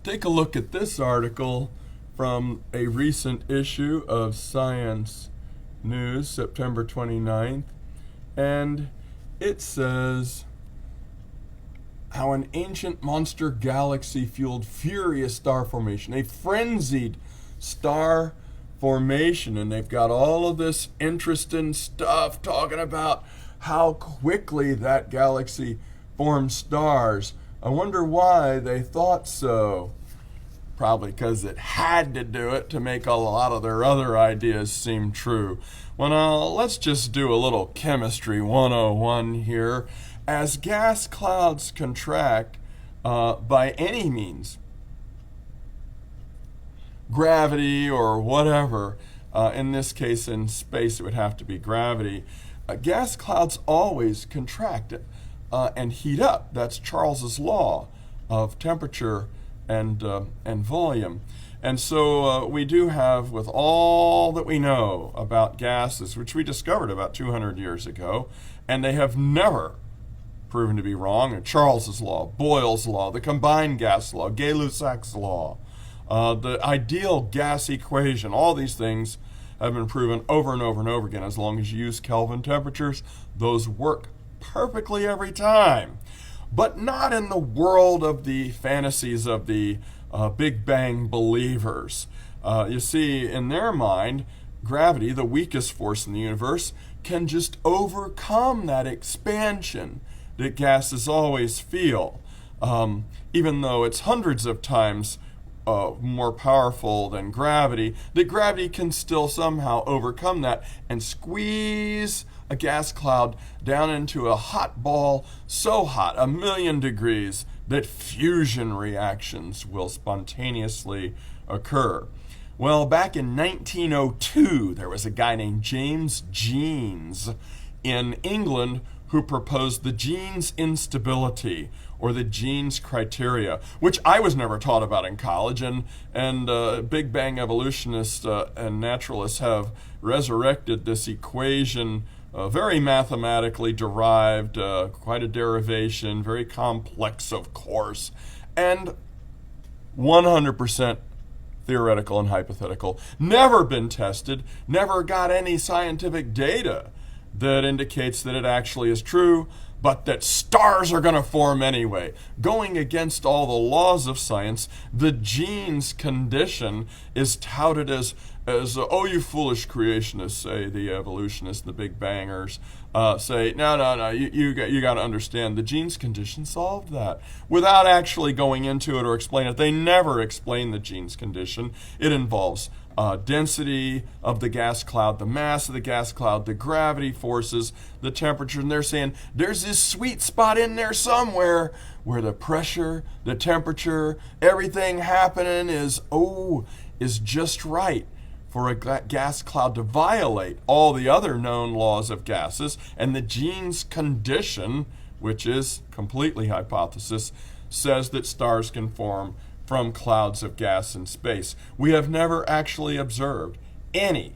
Take a look at this article from a recent issue of Science News, September 29th, and it says how an ancient monster galaxy fueled furious star formation, a frenzied star formation, and they've got all of this interesting stuff talking about how quickly that galaxy formed stars. I wonder why they thought so. Probably because it had to do it to make a lot of their other ideas seem true. Well, now, let's just do a little chemistry 101 here. As gas clouds contract by any means, gravity or whatever, in this case in space it would have to be gravity, gas clouds always contract and heat up. That's Charles's law of temperature and volume. And so we do have, with all that we know about gases, which we discovered about 200 years ago, and they have never proven to be wrong, Charles's law, Boyle's law, the combined gas law, Gay-Lussac's law, the ideal gas equation, all these things have been proven over and over and over again. As long as you use Kelvin temperatures, those work perfectly every time. But not in the world of the fantasies of the Big Bang believers. You see, in their mind, gravity, the weakest force in the universe, can just overcome that expansion that gases always feel, even though it's hundreds of times more powerful than gravity, that gravity can still somehow overcome that and squeeze a gas cloud down into a hot ball so hot, 1,000,000 degrees, that fusion reactions will spontaneously occur. Well, back in 1902, there was a guy named James Jeans in England who proposed the Jeans instability, or the Jeans criteria, which I was never taught about in college, and Big Bang evolutionists and naturalists have resurrected this equation, very mathematically derived, quite a derivation, very complex, of course, and 100% theoretical and hypothetical. Never been tested, never got any scientific data that indicates that it actually is true, but that stars are going to form anyway. Going against all the laws of science, the Jeans condition is touted as oh, you foolish creationists, say the evolutionists, the Big Bangers, say, no, you got to understand, the Jeans condition solved that. Without actually going into it or explain it, they never explain the Jeans condition. It involves density of the gas cloud, the mass of the gas cloud, the gravity forces, the temperature, and they're saying there's this sweet spot in there somewhere where the pressure, the temperature, everything happening is just right for a gas cloud to violate all the other known laws of gases, and the Jeans condition, which is completely hypothesis, says that stars can form from clouds of gas in space. We have never actually observed any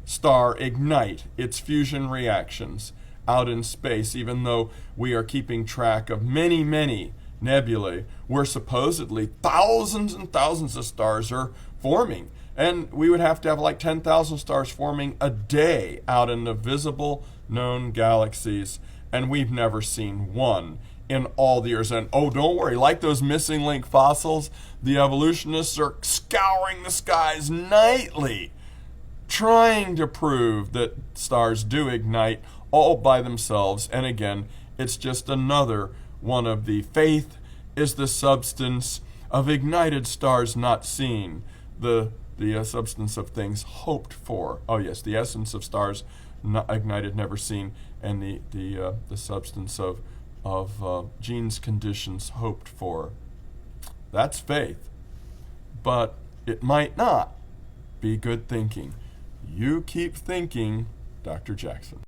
star ignite its fusion reactions out in space, even though we are keeping track of many, many nebulae where supposedly thousands and thousands of stars are forming. And we would have to have like 10,000 stars forming a day out in the visible known galaxies, and we've never seen one in all the years. And oh, don't worry, like those missing link fossils, the evolutionists are scouring the skies nightly, trying to prove that stars do ignite all by themselves. And again, it's just another one of the faith is the substance of ignited stars not seen, the substance of things hoped for. Oh yes, the essence of stars not ignited, never seen, and the substance of Jeans conditions hoped for. That's faith, but it might not be good thinking. You keep thinking, Dr. Jackson.